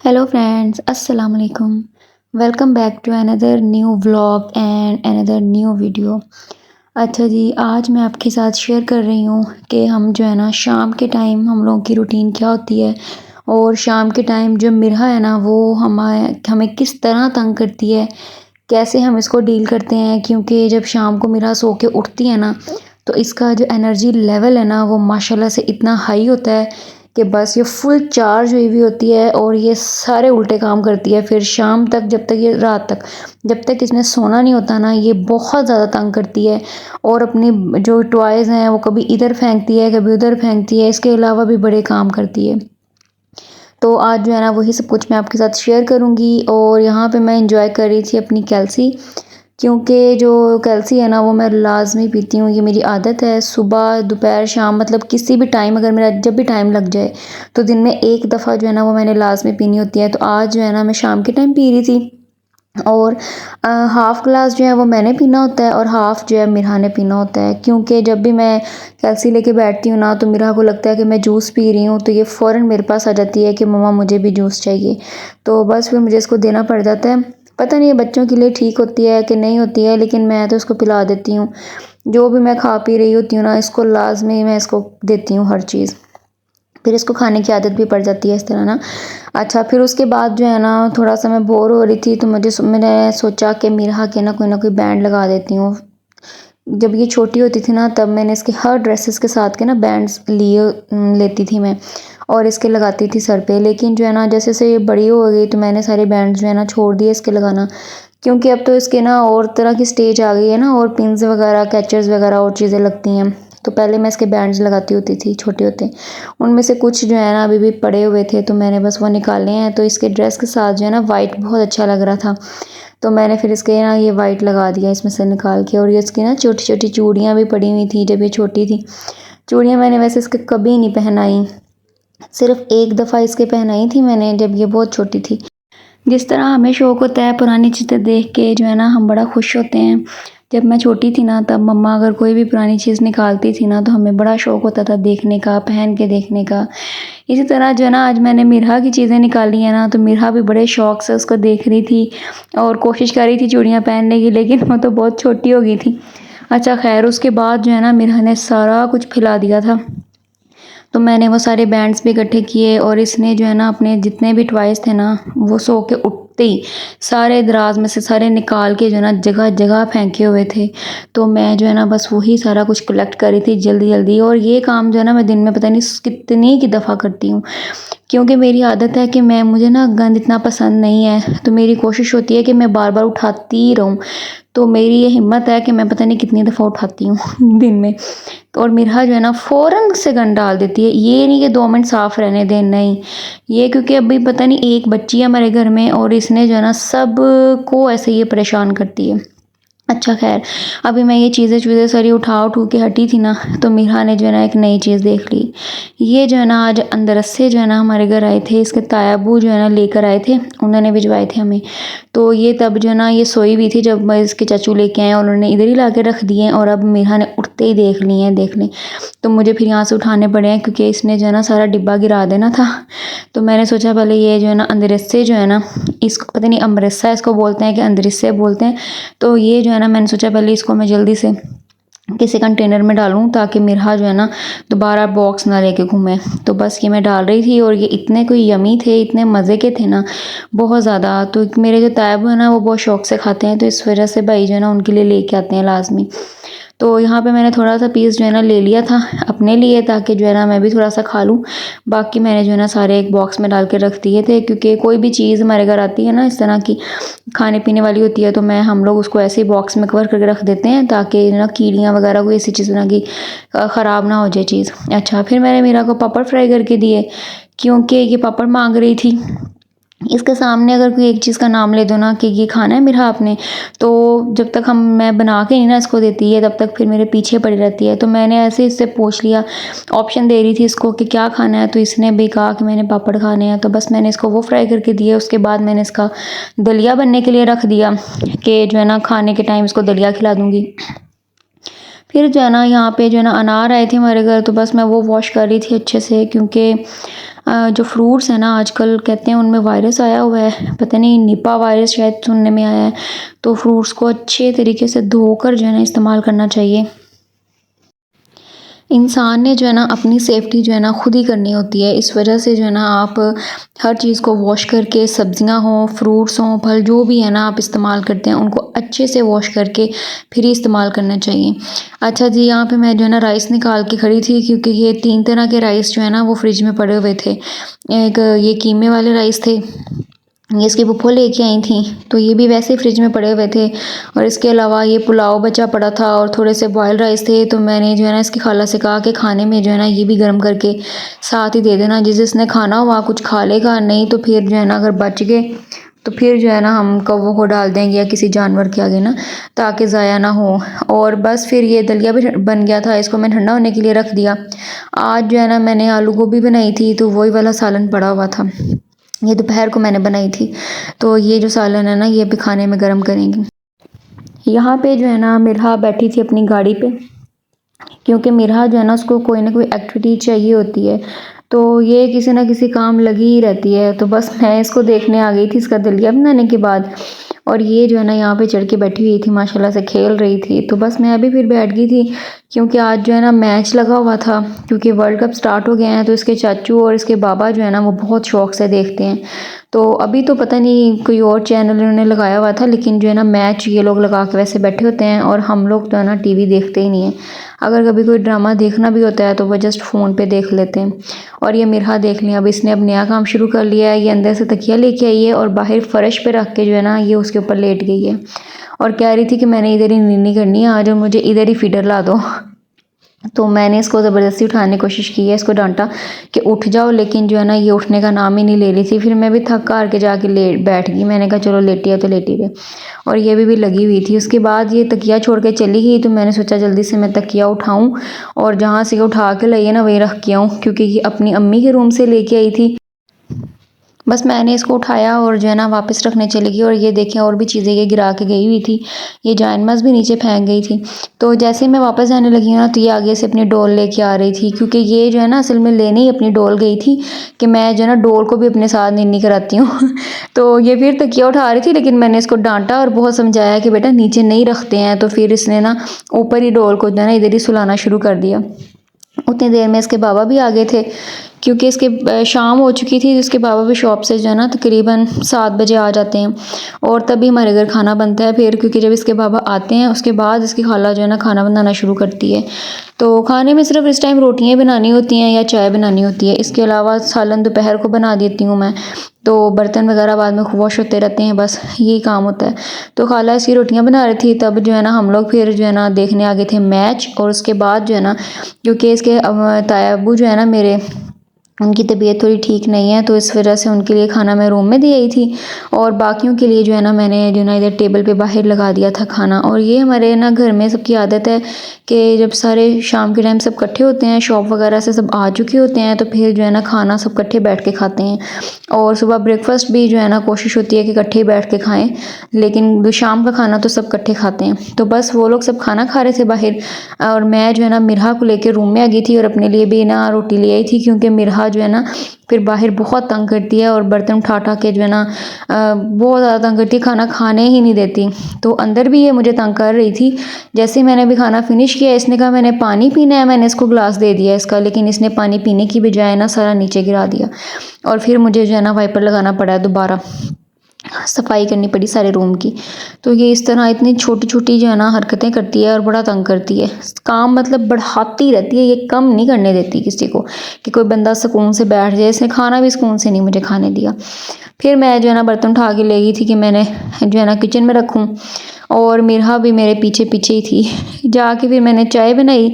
Hello friends, Assalamu alaikum. Welcome back to another new vlog and another new video. अच्छा जी, आज मैं आपके साथ शेयर कर रही हूँ कि हम जो है ना शाम के टाइम हम लोगों की रूटीन क्या होती है और शाम के टाइम जो मिरहा है ना वो हमें किस तरह तंग करती है, कैसे हम इसको डील करते हैं। क्योंकि जब शाम को मिरहा सो के उठती है ना तो इसका जो एनर्जी लेवल है ना वो माशाल्लाह से इतना हाई होता है कि बस ये फुल चार्ज हुई हुई होती है और ये सारे उल्टे काम करती है। फिर शाम तक जब तक ये रात तक जब तक इसने सोना नहीं होता ना ये बहुत ज़्यादा तंग करती है और अपनी जो टॉयज़ हैं वो कभी इधर फेंकती है कभी उधर फेंकती है। इसके अलावा भी बड़े काम करती है। तो आज जो है ना वही सब कुछ मैं आपके साथ शेयर करूँगी और यहाँ पे मैं इंजॉय कर रही थी अपनी कैल्सी, क्योंकि जो कैल्सी है ना वो मैं लाज़मी पीती हूँ। ये मेरी आदत है सुबह दोपहर शाम मतलब किसी भी टाइम अगर मेरा जब भी टाइम लग जाए तो दिन में एक दफ़ा जो है ना वो मैंने लाज़मी पीनी होती है। तो आज जो है ना मैं शाम के टाइम पी रही थी और हाफ़ ग्लास जो है वो मैंने पीना होता है और हाफ़ जो है मिरहा ने पीना होता है। क्योंकि जब भी मैं कैल्सी लेके बैठती हूँ ना तो मिरहा को लगता है कि मैं जूस पी रही हूँ तो ये फ़ौरन मेरे पास आ जाती है कि मम्मा मुझे भी जूस चाहिए। तो बस फिर मुझे इसको देना पड़ जाता है। पता नहीं ये बच्चों के लिए ठीक होती है कि नहीं होती है, लेकिन मैं तो इसको पिला देती हूँ। जो भी मैं खा पी रही होती हूँ ना इसको लाज़मी मैं इसको देती हूँ हर चीज़। फिर इसको खाने की आदत भी पड़ जाती है इस तरह ना। अच्छा, फिर उसके बाद जो है ना थोड़ा-सा मैं बोर हो रही थी तो मैंने सोचा कि मिरहा के ना कोई बैंड लगा देती हूँ। जब ये छोटी होती थी ना तब मैंने इसके हर ड्रेसेस के साथ के ना बैंड्स लेती थी मैं और इसके लगाती थी सर पे। लेकिन जो है ना जैसे-जैसे ये बड़ी हो गई तो मैंने सारे बैंड्स जो है ना छोड़ दिए इसके लगाना। क्योंकि अब तो इसके ना और तरह की स्टेज आ गई है ना और पिन्स वगैरह, कैचर्स वगैरह और चीज़ें लगती हैं। तो पहले मैं इसके बैंड्स लगाती होती थी छोटे होते। उनमें से कुछ जो है ना अभी भी पड़े हुए थे तो मैंने बस वो निकाले हैं। तो इसके ड्रेस के साथ जो है ना वाइट बहुत अच्छा लग रहा था। तो मैंने फिर इसके ना ये वाइट लगा दिया इसमें से निकाल के। और ये इसकी ना छोटी-छोटी चूड़ियाँ भी पड़ी हुई थी जब ये छोटी थी। चूड़ियाँ मैंने वैसे इसके कभी नहीं पहनाई, सिर्फ़ एक दफ़ा इसके पहनाई थी मैंने जब ये बहुत छोटी थी। जिस तरह हमें शौक़ होता है पुरानी चीज़ें देख के जो है ना हम बड़ा खुश होते हैं। जब मैं छोटी थी ना तब मम्मा अगर कोई भी पुरानी चीज़ निकालती थी ना तो हमें बड़ा शौक़ होता था देखने का, पहन के देखने का। इसी तरह जो है ना आज मैंने मिरहा की चीज़ें निकाली हैं ना तो मिरहा भी बड़े शौक़ से उसको देख रही थी और कोशिश कर रही थी चूड़ियाँ पहनने की, लेकिन वो तो बहुत छोटी हो गई थी। अच्छा ख़ैर, उसके बाद जो है ना मिरहा ने सारा कुछ फैला दिया था। तो मैंने वो सारे बैंड्स भी इकट्ठे किए और इसने जो है ना अपने जितने भी टॉयज़ थे ना वो सो के उठते ही सारे दराज में से सारे निकाल के जो है ना जगह-जगह फेंके हुए थे। तो मैं जो है ना बस वही सारा कुछ कलेक्ट कर रही थी जल्दी-जल्दी। और ये काम जो है ना मैं दिन में पता नहीं कितनी की दफ़ा करती हूँ। क्योंकि मेरी आदत है कि मुझे ना गंद इतना पसंद नहीं है, तो मेरी कोशिश होती है कि मैं बार-बार उठाती ही रहूँ। तो मेरी ये हिम्मत है कि मैं पता नहीं कितनी दफ़ा उठाती हूँ दिन में। और मिरहा जो है ना फ़ौरन से गंद डाल देती है। ये नहीं कि 2 मिनट साफ़ रहने दें, नहीं। ये क्योंकि अभी पता नहीं एक बच्ची है हमारे घर में और इसने जो है ना सबको ऐसे ये परेशान करती है। अच्छा ख़ैर, अभी मैं ये चीज़ें सारी उठा के हटी थी ना तो मिरहा ने जो है ना एक नई चीज़ देख ली। ये जो है ना आज अंदरसे जो है ना हमारे घर आए थे, इसके ताया-अब्बू जो है ना लेकर आए थे, उन्होंने भिजवाए थे हमें। तो ये तब जो है ना ये सोई हुई थी जब इसके चाचू लेके आए, उन्होंने इधर ही ला के रख दिए और अब मिरहा ने उठते ही देख लिए हैं, देख लें। तो मुझे फिर यहाँ से उठाने पड़े हैं क्योंकि इसने जो है ना सारा डिब्बा गिरा देना था। तो मैंने सोचा पहले ये जो है ना अंदरसे जो है ना, इसको पता नहीं अमरस्सा इसको बोलते हैं कि अंदरसे बोलते हैं। तो ये जो है ना मैंने सोचा पहले इसको मैं जल्दी से किसी कंटेनर में डालूँ ताकि मिरहा जो है ना दोबारा बॉक्स ना लेके घूमे। तो बस ये मैं डाल रही थी और ये इतने कोई यमी थे, इतने मज़े के थे ना, बहुत ज़्यादा। तो मेरे जो ताया-अब्बू है ना वो बहुत शौक़ से खाते हैं तो इस वजह से भाई जो है ना उनके लिए लेके आते हैं लाज़मी। तो यहाँ पे मैंने थोड़ा-सा पीस जो है ना ले लिया था अपने लिए ताकि जो है ना मैं भी थोड़ा-सा खा लूँ। बाकी मैंने जो है ना सारे एक बॉक्स में डाल के रख दिए थे, क्योंकि कोई भी चीज़ हमारे घर आती है ना इस तरह की खाने-पीने वाली होती है तो हम लोग उसको ऐसे ही बॉक्स में कवर करके रख देते हैं ताकि ना कीड़ियाँ वगैरह कोई ऐसी चीज़ ना कि ख़राब ना हो जाए चीज़। अच्छा, फिर मैंने मीरा को पापड़ फ्राई करके दिए क्योंकि ये पापड़ माँग रही थी। इसके सामने अगर कोई एक चीज़ का नाम ले दो ना कि ये खाना है मिरहा आपने, तो जब तक मैं बना के नहीं ना इसको देती है तब तक फिर मेरे पीछे पड़ी रहती है। तो मैंने ऐसे इससे पूछ लिया, ऑप्शन दे रही थी इसको कि क्या खाना है, तो इसने भी कहा कि मैंने पापड़ खाने हैं। तो बस मैंने इसको वो फ्राई करके दिए। उसके बाद मैंने इसका दलिया बनने के लिए रख दिया कि जो है ना खाने के टाइम इसको दलिया खिला दूँगी। फिर जो है ना यहाँ पे जो है ना अनार आए थे हमारे घर तो बस मैं वो वॉश कर रही थी अच्छे से, क्योंकि जो फ्रूट्स हैं ना आजकल कहते हैं उनमें वायरस आया हुआ है, पता नहीं निपा वायरस शायद सुनने में आया है। तो फ्रूट्स को अच्छे तरीके से धोकर जो है ना इस्तेमाल करना चाहिए। इंसान ने जो है ना अपनी सेफ्टी जो है ना खुद ही करनी होती है। इस वजह से जो है ना आप हर चीज़ को वॉश करके, सब्जियां हों, फ्रूट्स हों, फल जो भी है ना आप इस्तेमाल करते हैं उनको अच्छे से वॉश करके फिर ही इस्तेमाल करना चाहिए। अच्छा जी, यहाँ पे मैं जो है ना राइस निकाल के खड़ी थी क्योंकि ये 3 तरह के राइस जो है ना वो फ्रिज में पड़े हुए थे। एक ये कीमे वाले राइस थे, ये इसकी फूफो लेके आई थी, तो ये भी वैसे ही फ्रिज में पड़े हुए थे। और इसके अलावा ये पुलाव बचा पड़ा था और थोड़े से बॉयल राइस थे, तो मैंने जो है ना इसकी खाला से कहा कि खाने में जो है ना ये भी गर्म करके साथ ही दे देना, जिसने खाना हुआ कुछ खा लेगा, नहीं तो फिर जो है ना अगर बच गए तो फिर जो है ना हम कौवों को डाल देंगे या किसी जानवर के आगे ना, ताकि ज़ाया ना हो। और बस फिर ये दलिया भी बन गया था, इसको मैं ठंडा होने के लिए रख दिया। आज जो है ना मैंने आलू गोभी बनाई थी, तो वही वाला सालन पड़ा हुआ था, ये दोपहर को मैंने बनाई थी। तो ये जो सालन है ना ये भी खाने में गर्म करेंगे। यहाँ पे जो है ना मिरहा बैठी थी अपनी गाड़ी पे, क्योंकि मिरहा जो है ना उसको कोई ना कोई एक्टिविटी चाहिए होती है, तो ये किसी ना किसी काम लगी ही रहती है। तो बस मैं इसको देखने आ गई थी इसका दलिया बनाने के बाद, और ये जो है ना यहाँ पे चढ़ के बैठी हुई थी, माशाल्लाह से खेल रही थी। तो बस मैं अभी फिर बैठ गई थी क्योंकि आज जो है ना मैच लगा हुआ था, क्योंकि वर्ल्ड कप स्टार्ट हो गए हैं। तो इसके चाचू और इसके बाबा जो है ना वो बहुत शौक से देखते हैं। तो अभी तो पता नहीं कोई और चैनल इन्होंने लगाया हुआ था, लेकिन जो है ना मैच ये लोग लगा के वैसे बैठे होते हैं, और हम लोग तो है ना टीवी देखते ही नहीं है। अगर कभी कोई ड्रामा देखना भी होता है तो वो जस्ट फ़ोन पे देख लेते हैं। और ये मिरहा देख लिया, अब इसने अब नया काम शुरू कर लिया है। ये अंदर से तकिया लेके आई है और बाहर फर्श पे रख के जो है ना ये उसके ऊपर लेट गई है, और कह रही थी कि मैंने इधर ही नींद करनी है आज और मुझे इधर ही फीडर ला दो। तो मैंने इसको ज़बरदस्ती उठाने की कोशिश की है, इसको डांटा कि उठ जाओ, लेकिन जो है ना ये उठने का नाम ही नहीं ले रही थी। फिर मैं भी थक हार के जाके लेट बैठ गई, मैंने कहा चलो लेटी है तो लेटी रहे। और ये भी लगी हुई थी। उसके बाद ये तकिया छोड़ के चली गई, तो मैंने सोचा जल्दी से मैं तकिया उठाऊँ और जहाँ से उठा के लाई है ना वहीं रख के आऊँ, क्योंकि ये अपनी अम्मी के रूम से लेके आई थी। बस मैंने इसको उठाया और जो है ना वापस रखने चली गई, और ये देखें और भी चीज़ें ये गिरा के गई हुई थी। ये जायनमाज़ भी नीचे फेंक गई थी। तो जैसे मैं वापस जाने लगी हूँ ना, तो ये आगे से अपनी डॉल लेके आ रही थी, क्योंकि ये जो है ना असल में लेने ही अपनी डॉल गई थी कि मैं जो है ना डॉल को भी अपने साथ निन्नी कराती हूँ। तो ये फिर तकिया उठा रही थी, लेकिन मैंने इसको डांटा और बहुत समझाया कि बेटा नीचे नहीं रखते हैं। तो फिर इसने ना ऊपर ही डॉल को जो है ना इधर ही सुलाना शुरू कर दिया। उतनी देर में इसके बाबा भी आ गए थे, क्योंकि इसके शाम हो चुकी थी। इसके बाबा भी शॉप से जो है ना तकरीबन 7 बजे आ जाते हैं, और तभी हमारे घर खाना बनता है फिर, क्योंकि जब इसके बाबा आते हैं उसके बाद इसकी खाला जो है ना खाना बनाना शुरू करती है। तो खाने में सिर्फ इस टाइम रोटियाँ बनानी होती हैं या चाय बनानी होती है, इसके अलावा सालन दोपहर को बना देती हूँ मैं। तो बर्तन वगैरह बाद में वॉश होते रहते हैं, बस यही काम होता है। तो खाला इसकी रोटियां बना रही थी, तब जो है ना हम लोग फिर जो है ना देखने आ गए थे मैच। और उसके बाद जो है ना, क्योंकि इसके ताया अब्बू जो है ना मेरे, उनकी तबीयत थोड़ी ठीक नहीं है, तो इस वजह से उनके लिए खाना मैं रूम में दे आई थी, और बाकियों के लिए जो है ना मैंने जो ना इधर टेबल पे बाहर लगा दिया था खाना। और ये हमारे ना घर में सबकी आदत है कि जब सारे शाम के टाइम सब इकट्ठे होते हैं, शॉप वगैरह से सब आ चुके होते हैं, तो फिर जो है ना खाना सब इकट्ठे बैठ के खाते हैं। और सुबह ब्रेकफास्ट भी जो है ना कोशिश होती है कि इकट्ठे ही बैठ के खाएं, लेकिन शाम का खाना तो सब इकट्ठे खाते हैं। तो बस वो लोग सब खाना खा रहे थे बाहर, और मैं जो है ना मिरहा को लेकर रूम में आ गई थी, और अपने लिए भी ना रोटी ले आई थी, क्योंकि मिरहा जो है ना फिर बाहर बहुत तंग करती है, और बर्तन उठा उठा के जो है ना बहुत ज़्यादा तंग करती है, खाना खाने ही नहीं देती। तो अंदर भी ये मुझे तंग कर रही थी। जैसे ही मैंने भी खाना फिनिश किया, इसने कहा मैंने पानी पीना है, मैंने इसको गिलास दे दिया इसका, लेकिन इसने पानी पीने की बजाय ना सारा नीचे गिरा दिया, और फिर मुझे जो है ना वाइपर लगाना पड़ा, दोबारा सफाई करनी पड़ी सारे रूम की। तो ये इस तरह इतनी छोटी छोटी जो है ना हरकतें करती है और बड़ा तंग करती है, काम मतलब बढ़ाती रहती है, ये कम नहीं करने देती किसी को कि कोई बंदा सुकून से बैठ जाए। इसने खाना भी सुकून से नहीं मुझे खाने दिया। फिर मैं जो है ना बर्तन उठा के ले गई थी कि मैंने जो है ना किचन में रखूँ, और मिरहा भी मेरे पीछे पीछे ही थी। जाके फिर मैंने चाय बनाई,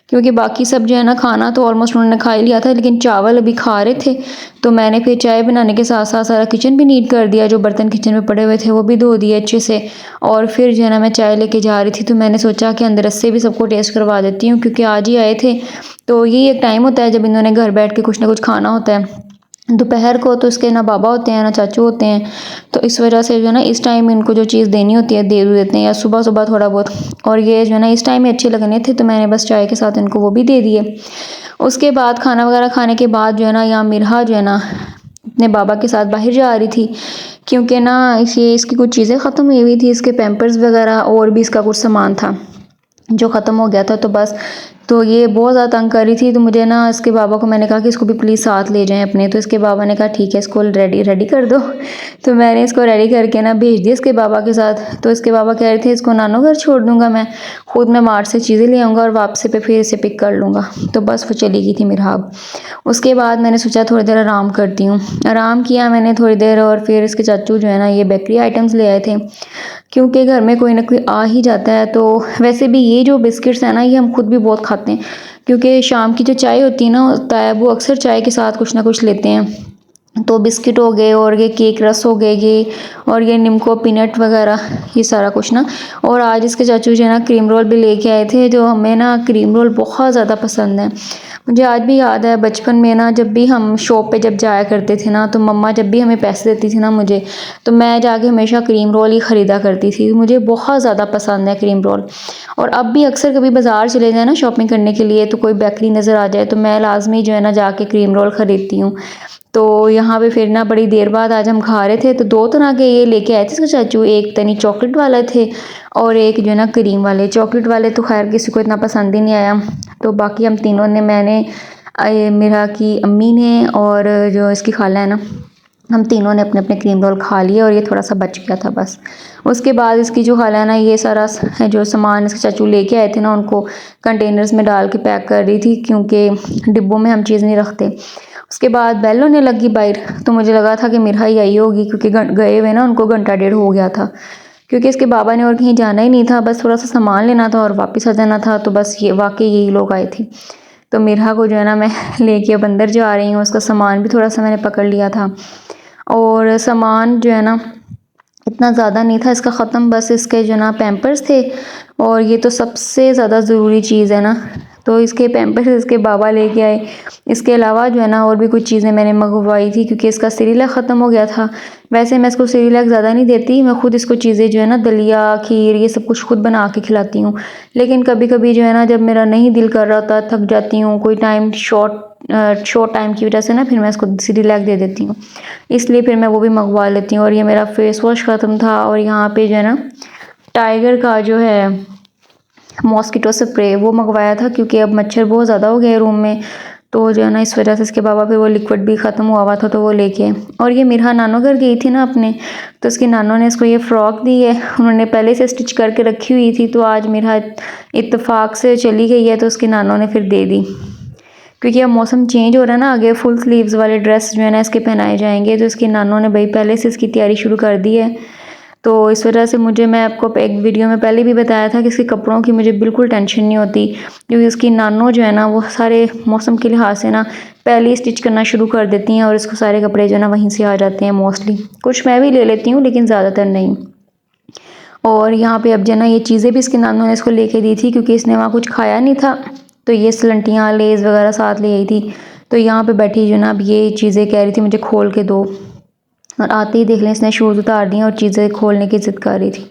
क्योंकि बाकी सब जो है ना खाना तो ऑलमोस्ट उन्होंने खा ही लिया था, लेकिन चावल अभी खा रहे थे। तो मैंने फिर चाय बनाने के साथ साथ सारा किचन भी नीट कर दिया, जो बर्तन किचन में पड़े हुए थे वो भी धो दिए अच्छे से। और फिर जो है ना मैं चाय लेके जा रही थी, तो मैंने सोचा कि अंदर से भी सबको टेस्ट करवा देती हूँ, क्योंकि आज ही आए थे। तो यही एक टाइम होता है जब इन्होंने घर बैठ के कुछ ना कुछ खाना होता है। दोपहर को तो इसके ना बाबा होते हैं ना चाचू होते हैं, तो इस वजह से जो है ना इस टाइम इनको जो चीज़ देनी होती है दे देते हैं, या सुबह सुबह थोड़ा बहुत। और ये जो है ना इस टाइम में अच्छे लगने थे तो मैंने बस चाय के साथ इनको वो भी दे दिए। उसके बाद खाना वगैरह खाने के बाद जो है ना यहाँ मिरहा जो है ना अपने बाबा के साथ बाहर जा रही थी, क्योंकि ना इसे इसकी कुछ चीज़ें ख़त्म हुई हुई थी, इसके पैम्पर्स वगैरह और भी इसका कुछ सामान था जो ख़त्म हो गया था। तो बस तो ये बहुत ज़्यादा तंग कर रही थी, तो मुझे ना इसके बाबा को मैंने कहा कि इसको भी प्लीज़ साथ ले जाएं अपने। तो इसके बाबा ने कहा ठीक है, इसको रेडी कर दो। तो मैंने इसको रेडी करके ना भेज दिया इसके बाबा के साथ। तो इसके बाबा कह रहे थे इसको नानो घर छोड़ दूँगा मैं, खुद मैं मार्ट से चीज़ें ले आऊँगा और वापसी पे फिर इसे पिक कर लूँगा। तो बस वो चली गई थी मिरहाब। उसके बाद मैंने सोचा थोड़ी देर आराम करती हूँ। आराम किया मैंने थोड़ी देर, और फिर इसके चाचू जो है ना ये बेकरी आइटम्स ले आए थे, क्योंकि घर में कोई ना कोई आ ही जाता है। तो वैसे भी ये जो बिस्किट्स हैं ना ये हम खुद भी बहुत खाते हैं, क्योंकि शाम की जो चाय होती है ना होता है वो अक्सर चाय के साथ कुछ ना कुछ लेते हैं। तो बिस्किट हो गए और ये केक रस हो गए ये, और ये निम्को पीनट वगैरह, ये सारा कुछ ना। और आज इसके चाचू जो है ना क्रीम रोल भी लेके आए थे, जो हमें ना क्रीम रोल बहुत ज़्यादा पसंद है। मुझे आज भी याद है बचपन में ना जब भी हम शॉप पे जब जाया करते थे ना, तो मम्मा जब भी हमें पैसे देती थी ना मुझे, तो मैं जाके हमेशा क्रीम रोल ही ख़रीदा करती थी। मुझे बहुत ज़्यादा पसंद है क्रीम रोल। और अब भी अक्सर कभी बाज़ार चले जाए ना शॉपिंग करने के लिए, तो कोई बेकरी नज़र आ जाए तो मैं लाजमी जो है ना जाके क्रीम रोल ख़रीदती हूँ। तो यहाँ पे फिर ना बड़ी देर बाद आज हम खा रहे थे, तो 2 तरह के ये लेके आए थे इसके चाचू। एक तनी चॉकलेट वाले थे और एक जो है ना क्रीम वाले। चॉकलेट वाले तो खैर किसी को इतना पसंद ही नहीं आया। तो बाकी हम तीनों ने, मैंने, मेरा की अम्मी ने और जो इसकी खाला है ना, हम तीनों ने अपने अपने क्रीम रोल खा लिए, और ये थोड़ा सा बच गया था बस। उसके बाद इसकी जो खाला है ना ये सारा जो सामान इसके चाचू लेके आए थे ना उनको कंटेनर्स में डाल के पैक कर रही थी, क्योंकि डिब्बों में हम चीज़ नहीं रखते। उसके बाद बेल होने लगी बाहर, तो मुझे लगा था कि मिरहा ही आई होगी, क्योंकि गए हुए ना उनको घंटा डेढ़ हो गया था, क्योंकि इसके बाबा ने और कहीं जाना ही नहीं था, बस थोड़ा सा सामान लेना था और वापस आ जाना था। तो बस ये वाकई यही लोग आए थे। तो मिरहा को जो है ना मैं लेके अब अंदर जा रही हूँ। उसका सामान भी थोड़ा सा मैंने पकड़ लिया था, और सामान जो है ना इतना ज़्यादा नहीं था इसका ख़त्म, बस इसके जो ना पैम्पर्स थे, और ये तो सबसे ज़्यादा ज़रूरी चीज़ है ना, तो इसके पैम्पर्स इसके बाबा लेके आए। इसके अलावा जो है ना और भी कुछ चीज़ें मैंने मंगवाई थी, क्योंकि इसका सेरेलैक ख़त्म हो गया था। वैसे मैं इसको सेरेलैक ज़्यादा नहीं देती, मैं खुद इसको चीज़ें जो है ना दलिया, खीर, ये सब कुछ खुद बना के खिलाती हूँ। लेकिन कभी कभी जो है ना जब मेरा नहीं दिल कर रहा होता, थक जाती हूँ, कोई टाइम शॉर्ट टाइम की वजह से ना, फिर मैं इसको सेरेलैक दे देती हूँ, इसलिए फिर मैं वो भी मंगवा लेती हूँ। और ये मेरा फेस वॉश ख़त्म था, और यहाँ पे जो है ना टाइगर का जो है मॉस्किटो स्प्रे वो मंगवाया था, क्योंकि अब मच्छर बहुत ज़्यादा हो गए रूम में। तो जो है ना इस वजह से इसके बाबा पे वो लिक्विड भी ख़त्म हुआ था, तो वो लेके। और ये मिरहा नानो घर गई थी ना अपने, तो उसकी नानो ने इसको ये फ़्रॉक दी है, उन्होंने पहले से स्टिच करके रखी हुई थी। तो आज मिरहा इत्तेफाक से चली गई है, तो उसकी नानो ने फिर दे दी, क्योंकि अब मौसम चेंज हो रहा है ना, आगे फुल स्लीव्स वाले ड्रेस जो है ना इसके पहनाए जाएंगे। तो इसकी नानों ने भाई पहले से इसकी तैयारी शुरू कर दी है। तो इस वजह से मैं आपको एक वीडियो में पहले भी बताया था कि इसके कपड़ों की मुझे बिल्कुल टेंशन नहीं होती, क्योंकि उसकी नानो जो है ना वो सारे मौसम के लिहाज से ना पहले ही स्टिच करना शुरू कर देती हैं, और इसको सारे कपड़े जो है ना वहीं से आ जाते हैं मोस्टली। कुछ मैं भी ले लेती हूँ लेकिन ज़्यादातर नहीं। और यहाँ पे अब जो है ना ये चीज़ें भी इसके नानों ने इसको लेके दी थी, क्योंकि इसने वहाँ कुछ खाया नहीं था। तो ये सलंटियाँ, लेज़ वगैरह साथ ले आई थी। तो यहाँ पे बैठी जो ना अब ये चीज़ें कह रही थी मुझे खोल के दो, और आते ही देख लें इसने शूज़ उतार दिए और चीज़ें खोलने की ज़िद कर रही थी।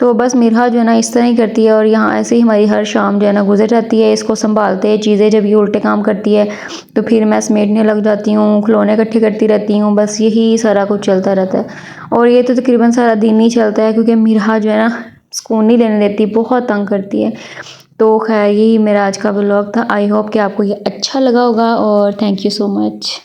तो बस मिरहा जो है ना इस तरह ही करती है, और यहाँ ऐसे ही हमारी हर शाम जो है ना गुजर जाती है इसको संभालते हैं। चीज़ें जब ये उल्टे काम करती है तो फिर मैं समेटने लग जाती हूँ, खिलौने इकट्ठे करती रहती हूँ, बस यही सारा कुछ चलता रहता है। और ये तो तकरीबन सारा दिन ही चलता है, क्योंकि मिरहा जो है ना सुकून नहीं लेने देती, बहुत तंग करती है। तो खैर यही मेरा आज का व्लॉग था। आई होप कि आपको ये अच्छा लगा होगा, और थैंक यू सो मच।